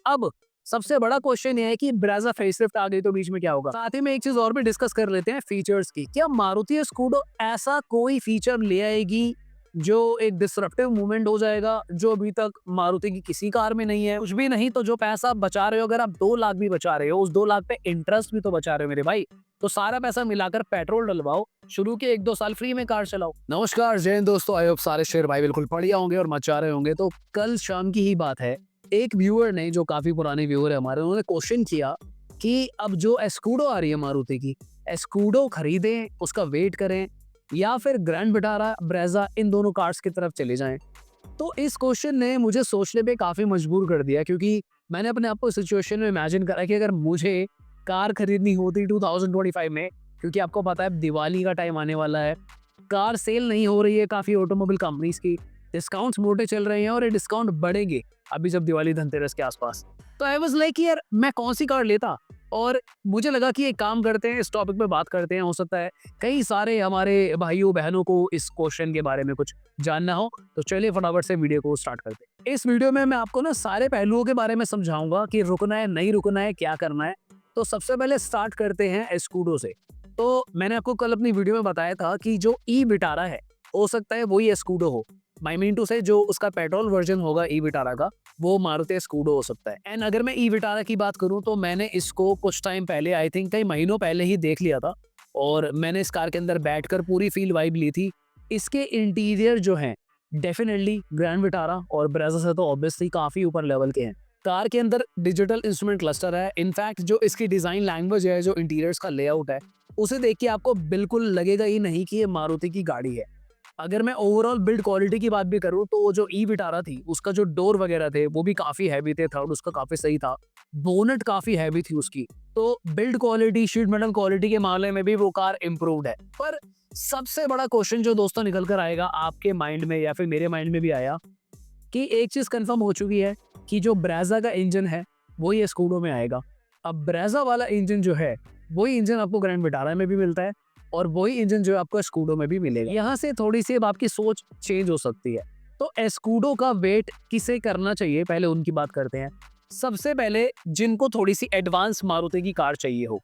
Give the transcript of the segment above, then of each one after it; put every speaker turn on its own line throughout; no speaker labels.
अब सबसे बड़ा क्वेश्चन ये है कि ब्रेजा फेसलिफ्ट आ गई तो बीच में क्या होगा। साथ ही में एक चीज और भी डिस्कस कर लेते हैं फीचर्स की। क्या मारुति स्कूडो ऐसा कोई फीचर ले आएगी जो एक डिसरप्टिव मूवमेंट हो जाएगा, जो अभी तक मारुति की किसी कार में नहीं है। कुछ भी नहीं तो जो पैसा आप बचा रहे हो, अगर आप 2 लाख भी बचा रहे हो, उस 2 लाख पे इंटरेस्ट भी तो बचा रहे हो मेरे भाई। तो सारा पैसा मिलाकर पेट्रोल डलवाओ, शुरू के 1-2 साल फ्री में कार चलाओ। नमस्कार जय हिंद दोस्तों, आई होप सारे शेर भाई बिल्कुल बढ़िया होंगे और मचा रहे होंगे। तो कल शाम की ही बात है, एक व्यूअर ने, जो काफी पुराने व्यूअर है हमारे, उन्होंने क्वेश्चन किया कि अब जो एस्कूडो आ रही है मारुति की, एस्कूडो खरीदें, उसका वेट करें, या फिर ग्रैंड विटारा, ब्रेजा, इन दोनों कार्स की तरफ चले जाएं। तो इस क्वेश्चन ने मुझे सोचने पे काफी मजबूर कर दिया, क्योंकि मैंने अपने आप को सिचुएशन में इमेजिन करा कि अगर मुझे कार खरीदनी होती 2025 में, क्योंकि आपको पता है दिवाली का टाइम आने वाला है, कार सेल नहीं हो रही है काफी ऑटोमोबाइल कंपनीज की, डिस्काउंट्स मोटे चल रहे हैं और ये डिस्काउंट बढ़ेंगे अभी जब दिवाली धनतेरस के आसपास। तो आई वाज लाइक यार मैं कौन सी कार लेता। और मुझे लगा कि एक काम करते हैं, इस टॉपिक पे बात करते हैं, हो सकता है कई सारे हमारे भाइयों बहनों को इस क्वेश्चन के बारे में कुछ जानना हो। तो चलिए फटाफट से वीडियो को स्टार्ट करते हैं। इस वीडियो में मैं आपको ना सारे पहलुओं के बारे में समझाऊंगा कि रुकना है, नहीं रुकना है, क्या करना है। तो सबसे पहले स्टार्ट करते हैं एस्कूडो से। तो मैंने आपको कल अपनी वीडियो में बताया था कि जो ई विटारा है, हो सकता है वही एस्कूडो हो। आई मीन टू से जो उसका पेट्रोल वर्जन होगा ई विटारा का, वो मारुति स्कूडो हो सकता है। एंड अगर मैं ई विटारा की बात करूं तो मैंने इसको कुछ टाइम पहले, आई थिंक कई महीनों पहले ही देख लिया था, और मैंने इस कार के अंदर बैठकर पूरी फील वाइब ली थी। इसके इंटीरियर जो है डेफिनेटली ग्रैंड विटारा और ब्रेजा से तो ऑब्वियसली काफी ऊपर लेवल के हैं। कार के अंदर डिजिटल इंस्ट्रूमेंट क्लस्टर है। इनफैक्ट जो इसकी डिजाइन लैंग्वेज है, जो इंटीरियर्स का लेआउट है, उसे देख के आपको बिल्कुल लगेगा ही नहीं कि ये मारुति की गाड़ी है। अगर मैं ओवरऑल बिल्ड क्वालिटी की बात भी करूं तो जो ई विटारा थी, उसका जो डोर वगैरह थे वो भी काफी हैवी थे, थर्ड उसका काफी सही था, बोनट काफी हैवी थी उसकी। तो build quality, sheet metal quality के मामले में भी वो कार इम्प्रूव्ड है। पर सबसे बड़ा क्वेश्चन जो दोस्तों निकल कर आएगा आपके माइंड में, या फिर मेरे माइंड में भी आया, कि एक चीज कंफर्म हो चुकी है कि जो ब्रेजा का इंजन है वही स्कूडो में आएगा। अब ब्रेजा वाला इंजन जो है, वही इंजन आपको ग्रैंड विटारा में भी मिलता है, और वही इंजन जो है आपको स्कूडो में भी मिलेगा। यहाँ से थोड़ी सी अब आपकी सोच चेंज हो सकती है। तो स्कूडो का वेट किसे करना चाहिए, पहले उनकी बात करते हैं। सबसे पहले जिनको थोड़ी सी एडवांस मारुति की कार चाहिए हो।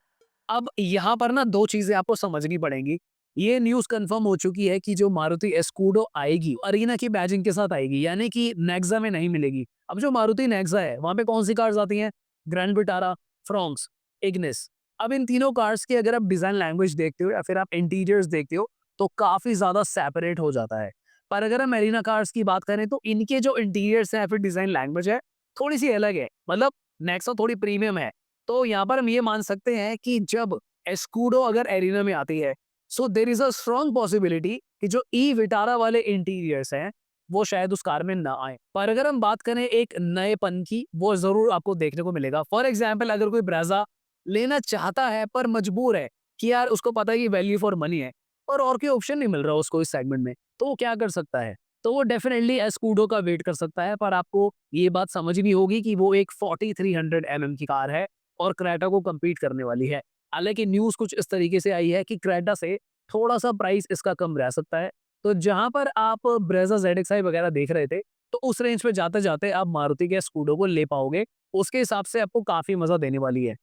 अब यहाँ पर ना दो चीजें आपको समझनी पड़ेंगी। ये न्यूज कंफर्म हो चुकी है कि जो मारुति स्कूडो आएगी, अरीना की बैजिंग के साथ आएगी, यानी कि नेक्सा में नहीं मिलेगी। अब जो मारुति नेक्सा है, वहां पे कौन सी कार्स आती हैं? Grand Vitara, Fronx, Ignis. अब इन तीनों कार्स की अगर आप डिजाइन लैंग्वेज देखते हो या फिर आप इंटीरियर्स देखते हो, तो काफी ज्यादा सेपरेट हो जाता है। पर अगर हम एरीना कार्स की बात करें तो इनके जो इंटीरियर्स है या फिर डिजाइन लैंग्वेज है, थोड़ी सी अलग है। मतलब नेक्सा थोड़ी प्रीमियम है। तो यहाँ पर हम ये मान सकते हैं कि जब एस्कूडो अगर एरिना में आती है, so there is a strong possibility कि जो ई विटारा वाले इंटीरियर्स हैं वो शायद उस कार में ना आए। पर अगर हम बात करें एक नएपन की, वो जरूर आपको देखने को मिलेगा। फॉर एग्जाम्पल, अगर कोई ब्रेजा लेना चाहता है पर मजबूर है कि यार उसको पता है कि वैल्यू फॉर मनी है और कोई ऑप्शन नहीं मिल रहा उसको इस सेगमेंट में, तो वो क्या कर सकता है? तो वो डेफिनेटली एस्कूडो का वेट कर सकता है। पर आपको ये बात समझनी होगी कि वो एक 4300 mm की कार है और क्रेटा को compete करने वाली है। हालांकि न्यूज कुछ इस तरीके से आई है कि क्रेटा से थोड़ा सा प्राइस इसका कम रह सकता है। तो जहां पर आप ब्रेजा ZXi वगैरह देख रहे थे, तो उस रेंज पे जाते जाते आप मारुति के स्कूडो को ले पाओगे। उसके हिसाब से आपको काफी मजा देने वाली है।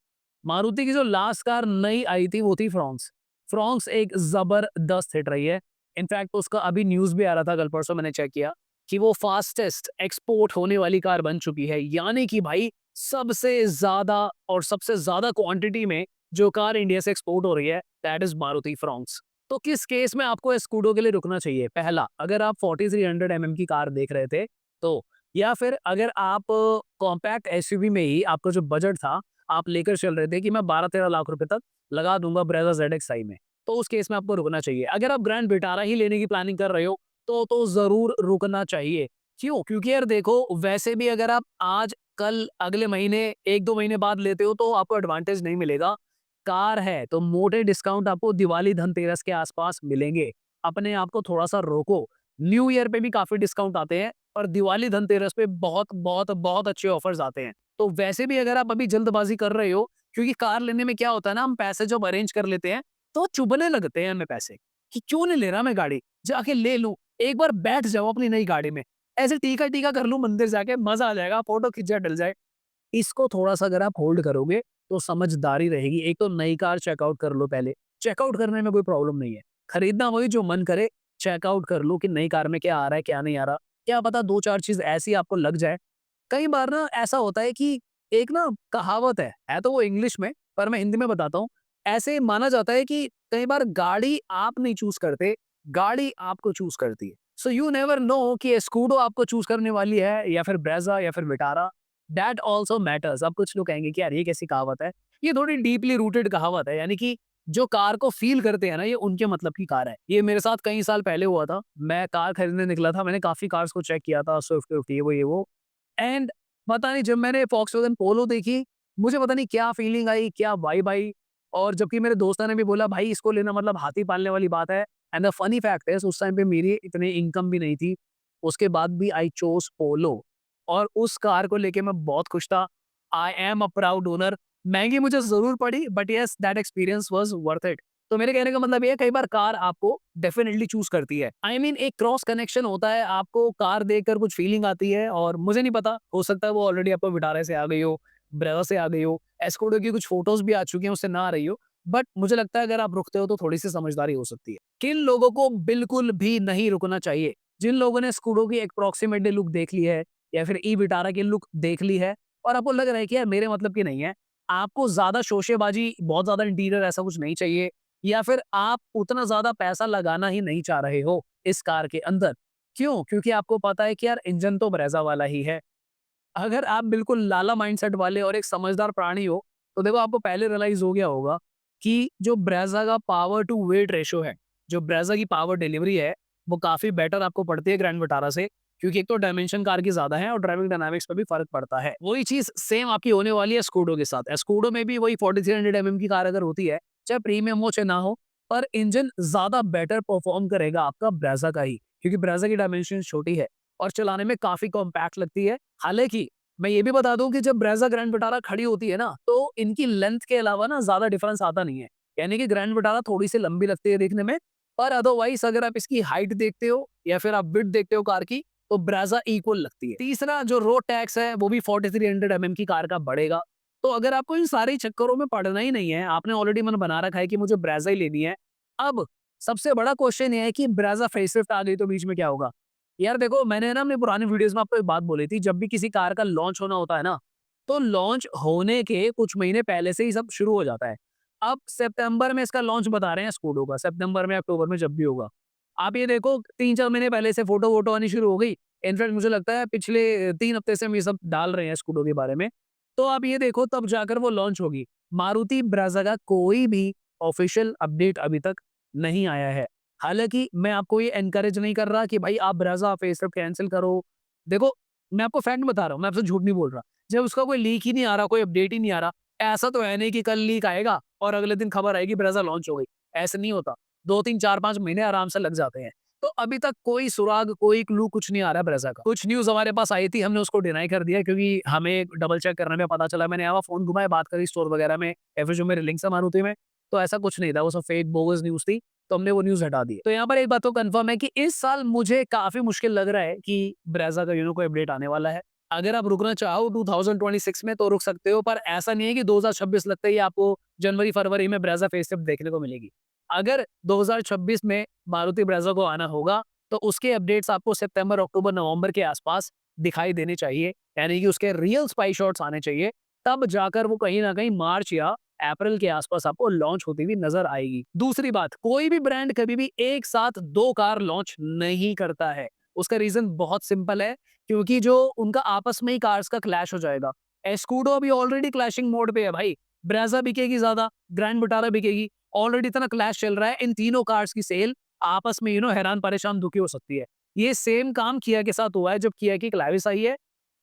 मारुति की जो लास्ट कार नई आई थी वो थी फ्रॉन्क्स। फ्रॉन्क्स एक जबरदस्त हिट रही है। इनफैक्ट उसका अभी न्यूज भी आ रहा था, कल परसों मैंने चेक किया, कि वो फास्टेस्ट एक्सपोर्ट होने वाली कार बन चुकी है। यानी कि भाई सबसे ज्यादा और सबसे ज्यादा क्वांटिटी में जो कार इंडिया से एक्सपोर्ट हो रही है, दैट इज मारुति फ्रॉन्क्स। तो किस केस में आपको स्कूडो के लिए रुकना चाहिए? पहला, अगर आप 4300 mm की कार देख रहे थे तो, या फिर अगर आप कॉम्पैक्ट एसयूवी में ही आपका जो बजट था, आप लेकर चल रहे थे कि मैं 12-13 लाख रुपए तक लगा दूंगा ब्रेजा ZXi में, तो उस केस में आपको रुकना चाहिए। अगर आप ग्रैंड विटारा ही लेने की प्लानिंग कर रहे हो तो जरूर रुकना चाहिए। क्यों? क्योंकि यार देखो, वैसे भी अगर आप आज, कल, अगले महीने, 1-2 महीने बाद लेते हो तो आपको एडवांटेज नहीं मिलेगा। कार है तो मोटे डिस्काउंट आपको दिवाली धनतेरस के आसपास मिलेंगे। अपने आप को थोड़ा सा रोको। न्यू ईयर पे भी काफी डिस्काउंट आते हैं और दिवाली धनतेरस पे बहुत बहुत बहुत अच्छे ऑफर्स आते हैं। तो वैसे भी अगर आप अभी जल्दबाजी कर रहे हो, क्योंकि कार लेने में क्या होता है ना, हम पैसे जब अरेंज कर लेते हैं तो चुभने लगते हैं हमें पैसे, कि क्यों नहीं ले रहा मैं गाड़ी, जाके ले लूं, एक बार बैठ जाओ अपनी नई गाड़ी में, ऐसे टीका टीका कर लूं मंदिर जाके, मजा आ जाएगा, फोटो खिंचा डल जाए। इसको थोड़ा-सा अगर आप होल्ड करोगे, तो समझदारी रहेगी। एक तो नई कार चेकआउट कर लो पहले, चेकआउट करने में कोई प्रॉब्लम नहीं है। खरीदना वही जो मन करे, चेकआउट कर लो कि नई कार में क्या आ रहा है, क्या नहीं आ रहा। क्या पता 2-4 चीज़ ऐसी आपको लग जाए। कई बार ना ऐसा होता है कि एक ना कहावत है तो वो इंग्लिश में, पर मैं हिंदी में बताता हूँ। ऐसे माना जाता है कि कई बार गाड़ी आप नहीं चूज़ करते, गाड़ी आपको चूज़ करती है। सो यू नेवर नो कि स्कूडो आपको चूज़ करने वाली है या फिर ब्रेज़ा या फिर विटारा। That also matters. अब कुछ लोग कहेंगे कि यार ये कैसी कहावत है? ये थोड़ी डीपली रूटेड कहावत है, यानी कि जो कार को फ़ील करते हैं ना, ये उनके मतलब की कार है। ये मेरे साथ कई साल पहले हुआ था। मैं कार खरीदने निकला था, मैंने काफ़ी कार्स को चेक किया था, स्विफ्ट, ये वो। एंड पता नहीं, जब मैंने वॉक्सवैगन पोलो देखी, मुझे पता नहीं क्या फीलिंग आई, क्या वाइब आई। और जबकि मेरे दोस्तों ने भी बोला भाई इसको लेना मतलब हाथी पालने वाली बात है। And the funny fact is उस टाइम पे मेरी इतनी इनकम भी नहीं थी। उसके बाद भी आई चोज़ पोलो और उस कार को लेके मैं बहुत खुश था। I am a proud owner. महँगी मुझे ज़रूर पड़ी but yes that experience was worth it. तो मेरे कहने का मतलब ये है, कई बार कार आपको डेफिनिटली चूज़ करती है। आई मीन एक क्रॉस कनेक्शन होता है, आपको कार देखकर कुछ फीलिंग आती है और मुझे नहीं पता, हो सकता है वो ऑलरेडी आपको विटारा से आ गई हो, ब्रेवा से आ गई हो, एस्कोडा की कुछ फोटोज़ भी आ चुकी हैं, उससे ना आ रही हो। बट मुझे लगता है अगर आप रुकते हो तो थोड़ी-सी समझदारी हो सकती है। किन लोगों को बिल्कुल भी नहीं रुकना चाहिए? जिन लोगों ने स्कूडो की अप्रॉक्सिमेटली लुक देख ली है या फिर ई विटारा की लुक देख ली है और आपको लग रहा है कि यार मेरे मतलब की नहीं है। आपको ज़्यादा शोशेबाज़ी, बहुत ज़्यादा इंटीरियर ऐसा कुछ नहीं चाहिए या फिर आप उतना ज़्यादा पैसा लगाना ही नहीं चाह रहे हो इस कार के अंदर। क्यों? क्योंकि आपको पता है कि यार इंजन तो ब्रेज़ा वाला ही है। अगर आप बिल्कुल लाला माइंडसेट वाले और एक समझदार प्राणी हो, तो देखो आपको पहले रियलाइज़ हो गया होगा कि जो ब्रेज़ा का पावर टू वेट रेशियो है, जो ब्रेज़ा की पावर डिलीवरी है, वो काफ़ी बेटर आपको पड़ती है ग्रैंड विटारा से, क्योंकि एक तो डायमेंशन कार की ज़्यादा है और ड्राइविंग डायनामिक्स पे भी फ़र्क पड़ता है। वही चीज़ सेम आपकी होने वाली है स्कूडो के साथ। स्कूडो में भी वही 4300 एमएम की कार अगर होती है, चाहे प्रीमियम हो चाहे ना हो, पर इंजन ज़्यादा बेटर परफ़ॉर्म करेगा आपका ब्रेज़ा का ही, क्योंकि ब्रेज़ा की डायमेंशन छोटी है और चलाने में काफ़ी कॉम्पैक्ट लगती है। हालाँकि मैं ये भी बता दूँ कि जब ब्रेज़ा ग्रैंड विटारा खड़ी होती है ना, तो इनकी लेंथ के अलावा ना ज़्यादा डिफरेंस आता नहीं है। यानी कि ग्रैंड विटारा थोड़ी-सी लंबी लगती है देखने में, पर अदरवाइज़ अगर आप इसकी हाइट देखते हो या फिर आप विड्थ देखते हो कार की, तो ब्रेज़ा इक्वल लगती है। तीसरा जो रोड टैक्स है, वो भी 4300 एमएम की कार का बढ़ेगा। तो अगर आपको इन सारे चक्करों में पड़ना ही नहीं है, आपने ऑलरेडी मन बना रखा है कि मुझे ब्रेज़ा ही लेनी है। अब सबसे बड़ा क्वेश्चन ये है कि ब्रेज़ा फेसलिफ्ट आ गई तो बीच में क्या होगा? यार देखो, मैंने ना अपनी पुरानी वीडियोज़ में आपको एक बात बोली थी, जब भी किसी कार का लॉन्च होना होता है ना, तो लॉन्च होने के कुछ महीने पहले से ही सब शुरू हो जाता है। अब सितंबर में इसका लॉन्च बता रहे हैं स्कूडो का, सितंबर में, अक्टूबर में जब भी होगा। आप ये देखो 3-4 महीने पहले से फ़ोटो-वोटो आनी शुरू हो गई। इनफैक्ट मुझे लगता है पिछले 3 हफ्ते से हम ये सब डाल रहे हैं स्कूडो के बारे में। तो आप ये देखो तब जाकर वो लॉन्च होगी। मारुति ब्रेज़ा का कोई भी ऑफ़िशियल अपडेट अभी तक नहीं आया है। हालाँकि मैं आपको ये एनकरेज नहीं कर रहा कि भाई आप ब्रेज़ा फेसलिफ्ट कैंसल करो। देखो, मैं आपको फैक्ट बता रहा हूँ, मैं आपसे झूठ नहीं बोल रहा। जब उसका कोई लीक ही नहीं आ रहा, कोई अपडेट ही नहीं आ रहा, ऐसा तो है नहीं कि कल लीक आएगा और अगले दिन खबर आएगी ब्रेज़ा लॉन्च हो गई। ऐसे नहीं होता। 2-3, 4-5 महीने आराम से लग जाते हैं। तो अभी तक कोई सुराग, कोई क्लू कुछ नहीं आ रहा है ब्रेज़ा का। कुछ न्यूज़ हमारे पास आई थी, हमने उसको डिनाई कर दिया क्योंकि हमें डबल चेक करने में पता चला। मैंने यहाँ वहाँ फ़ोन घुमाया, बात करी स्टोर वगैरह में या फिर जो मेरे लिंक्स है मारुति में, तो ऐसा कुछ नहीं था। वो सब फेक बोगस न्यूज़ थी। तो हमने वो न्यूज़ हटा दी। तो यहाँ पर एक बात तो कन्फर्म है कि इस साल मुझे काफ़ी मुश्किल लग रहा है कि ब्रेज़ा का कोई अपडेट आने वाला है। अगर आप रुकना चाहो 2026 में तो रुक सकते हो, पर ऐसा नहीं है कि 2026 लगते ही आपको जनवरी-फरवरी में ब्रेज़ा फेसलिफ्ट देखने को मिलेगी। अगर 2026 में मारुति ब्रेज़ा को आना होगा, तो उसके अपडेट्स आपको सितंबर, अक्टूबर, नवंबर के आसपास दिखाई देने चाहिए। यानी कि उसके रियल स्पाई शॉट्स आने चाहिए, तब जाकर वो कहीं न कहीं मार्च या अप्रैल के आसपास आपको लॉन्च होती हुई नज़र आएगी। दूसरी बात, कोई भी ब्रांड कभी भी एक साथ 2 कार लॉन्च नहीं करता है। उसका रीज़न बहुत सिंपल है, क्योंकि जो उनका आपस में ही कार्स का क्लैश हो जाएगा। एस्कूडो अभी ऑलरेडी क्लैशिंग मोड पे है भाई। ब्रेज़ा बिकेगी ज़्यादा, ग्रैंड विटारा बिकेगी। ऑलरेडी इतना क्लैश चल रहा है, इन तीनों कार्स की सेल आपस में हैरान परेशान दुखी हो सकती है। ये सेम काम किया के साथ हुआ है जब किया की क्लैविस आई है।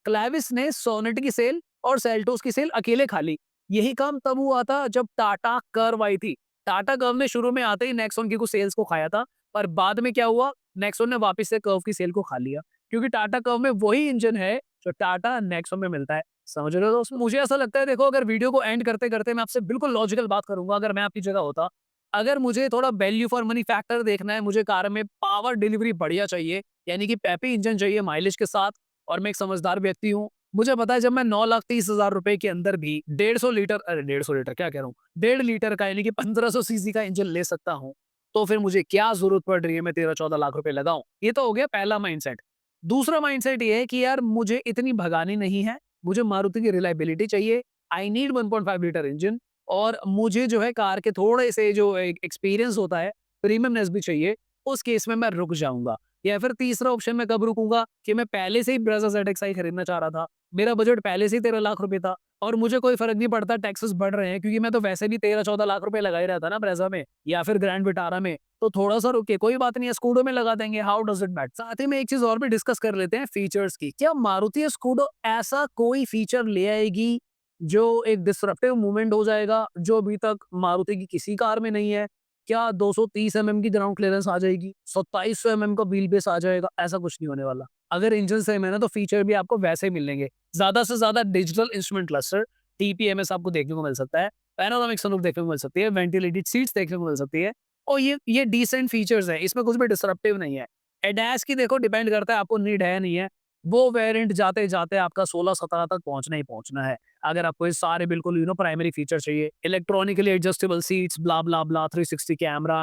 क्लैविस ने सोनेट की सेल और सेल्टोस की सेल अकेले खा ली। यही काम तब हुआ था जब टाटा कर्व आई थी। टाटा कर्व ने शुरू में आते ही नेक्सॉन की कुछ सेल्स को खाया था, पर बाद में क्या हुआ, नेक्सॉन ने वापस से कर्व की सेल को खा लिया, क्योंकि टाटा कर्व में वही इंजन है जो टाटा नेक्सॉन में मिलता है। समझ रहे हो दोस्तों? मुझे ऐसा लगता है, देखो, अगर वीडियो को एंड करते-करते मैं आपसे बिल्कुल लॉजिकल बात करूँगा, अगर मैं आपकी जगह होता, अगर मुझे थोड़ा वैल्यू फॉर मनी फैक्टर देखना है, मुझे कार में पावर डिलीवरी बढ़िया चाहिए, यानी कि पेपी इंजन चाहिए माइलेज के साथ, और मैं एक समझदार व्यक्ति हूँ, मुझे पता है जब मैं 9,30,000 रुपए के अंदर भी 150 लीटर, अरे 150 लीटर क्या कह रहा हूँ, 1.5 लीटर का यानी कि 1500 सीसी का इंजन ले सकता हूँ, तो फिर मुझे क्या ज़रूरत पड़ रही है मैं 13-14 लाख रुपए लगाऊँ? ये तो हो गया पहला माइंडसेट। दूसरा माइंडसेट ये है कि यार मुझे इतनी भगानी नहीं है, मुझे मारुति की रिलायबिलिटी चाहिए, आई नीड 1.5 लीटर इंजन और मुझे जो है कार के थोड़े से जो एक एक्सपीरियंस होता है, प्रीमियमनेस भी चाहिए, उस केस में मैं रुक जाऊँगा। या फिर तीसरा ऑप्शन मैं कब रुकूँगा कि मैं पहले से ही ब्रेज़ा ज़ेड-एक्स-आई खरीदना चाह रहा था, मेरा बजट पहले से ही 13 लाख रुपए था और मुझे कोई फ़र्क नहीं पड़ता टैक्सेस बढ़ रहे हैं क्योंकि मैं तो वैसे भी 13-14 लाख रुपए लगा ही रहा था ना ब्रेज़ा में या फिर ग्रैंड विटारा में, तो थोड़ा-सा रुक के कोई बात नहीं है स्कूडो में लगा देंगे, हाउ डज़ इट मैटर? साथ ही में एक चीज़ और भी डिस्कस कर लेते हैं फीचर्स की। क्या मारुति स्कूडो ऐसा कोई फीचर ले आएगी जो एक डिसरप्टिव मूवमेंट हो जाएगा, जो अभी तक मारुति की किसी कार में नहीं है? क्या 230 एमएम की ग्राउंड क्लियरेंस आ जाएगी? 2700 एमएम का व्हील बेस आ जाएगा? ऐसा कुछ नहीं होने वाला। अगर इंजन सेम है ना तो फीचर भी आपको वैसे ही मिलेंगे। ज़्यादा से ज़्यादा डिजिटल इंस्ट्रूमेंट क्लस्टर, टीपीएमएस आपको देखने को मिल सकता है, पैनोरामिक सनरूफ देखने को मिल सकती है, वेंटिलेटेड सीट्स देखने को मिल सकती है और ये डिसेंट फीचर्स हैं, इसमें कुछ भी डिसरप्टिव नहीं है। एडैस की देखो डिपेंड करता है आपको नीड है नहीं है, वो वेरिएंट जाते-जाते आपका 16-17 तक पहुँचना ही पहुँचना है। अगर आपको ये सारे बिल्कुल प्राइमरी फीचर चाहिए, electronically adjustable seats, blah blah blah, 360 camera,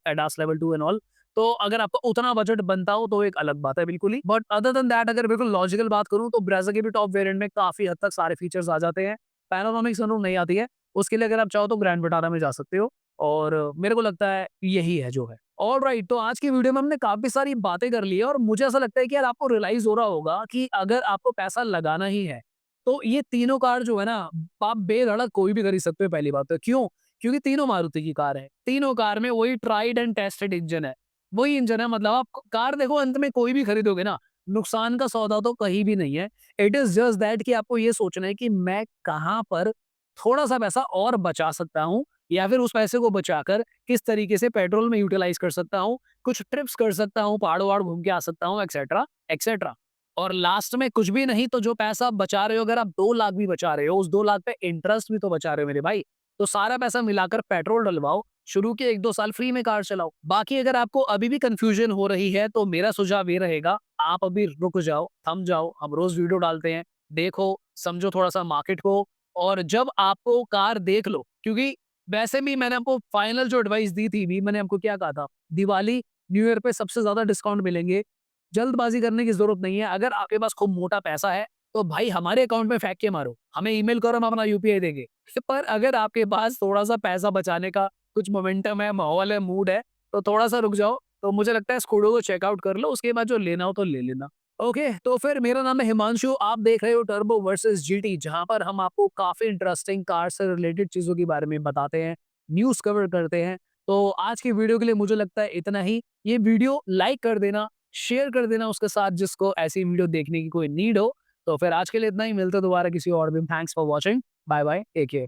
ADAS level 2 and all, तो अगर आपका उतना बजट बनता हो तो एक अलग बात है बिल्कुल ही। बट अदर देन दैट अगर बिल्कुल लॉजिकल बात करूँ तो ब्रेज़ा के भी टॉप वेरिएंट में काफ़ी हद तक सारे फीचर्स आ जाते हैं। पैनोरामिक सनरूफ नहीं आती है, उसके लिए अगर आप चाहो तो ग्रैंड विटारा में जा सकते हो और मेरे को लगता है यही है जो है। ऑलराइट, तो आज की वीडियो में हमने काफ़ी सारी बातें कर ली है और मुझे ऐसा लगता है कि यार आपको रियलाइज़ हो रहा होगा कि अगर आपको पैसा लगाना ही है, तो ये तीनों कार जो है ना, आप बेधड़क कोई भी खरीद सकते हो पहली बात तो। क्यों? क्योंकि तीनों मारुति की कार है। तीनों कार में वही ट्राइड एंड टेस्टेड इंजन है। वही इंजन है मतलब आप कार देखो अंत में कोई भी खरीदोगे ना, नुकसान का सौदा तो कहीं भी नहीं है। इट इज़ जस्ट दैट कि आपको ये सोचना है कि मैं कहाँ पर थोड़ा-सा पैसा और बचा सकता हूँ या फिर उस पैसे को बचाकर किस तरीके से पेट्रोल में यूटिलाइज़ कर सकता हूँ, कुछ ट्रिप्स कर सकता हूँ, पहाड़-वहाड़ घूम के आ सकता हूँ, एक्सेट्रा, एक्सेट्रा। और लास्ट में कुछ भी नहीं तो जो पैसा आप बचा रहे हो, अगर आप 2 लाख भी बचा रहे हो, उस 2 लाख पे इंटरेस्ट भी तो बचा रहे हो मेरे भाई। तो सारा पैसा मिलाकर पेट्रोल डलवाओ, शुरू के 1-2 साल फ्री में कार चलाओ। बाकी अगर आपको अभी भी कन्फ्यूजन हो रही है तो मेरा सुझाव ये रहेगा, आप अभी रुक जाओ, थम जाओ, हम रोज़ वीडियो डालते हैं, देखो, समझो थोड़ा-सा मार्केट को और जब आपको कार देख लो क्योंकि वैसे भी मैंने आपको फाइनल जो एडवाइस दी थी भी, मैंने आपको क्या कहा था, दिवाली, न्यू ईयर पे सबसे ज़्यादा डिस्काउंट मिलेंगे। जल्दबाज़ी करने की ज़रूरत नहीं है। अगर आपके पास खूब मोटा पैसा है, तो भाई हमारे अकाउंट में फेंक के मारो। हमें ईमेल करो, हम अपना यूपीआई देंगे। पर अगर आपके पास थोड़ा-सा पैसा बचाने का कुछ मोमेंटम है, माहौल है, मूड है, तो थोड़ा-सा रुक जाओ। तो मुझे लगता है स्कूडो को चेकआउट कर लो, उसके बाद जो लेना हो तो ले लेना। ओके, तो फिर मेरा नाम है हिमांशु, आप देख रहे हो टर्बो वर्सेस जीटी, जहाँ पर हम आपको काफ़ी इंटरेस्टिंग कार से रिलेटेड चीज़ों के बारे में बताते हैं, न्यूज़ कवर करते हैं। तो आज की वीडियो के लिए मुझे लगता है इतना ही। ये वीडियो लाइक कर देना, शेयर कर देना उसके साथ जिसको ऐसी वीडियो देखने की कोई नीड हो। तो फिर आज के लिए इतना ही, मिलते हैं दोबारा किसी और दिन। Thanks for watching. Bye bye, take care.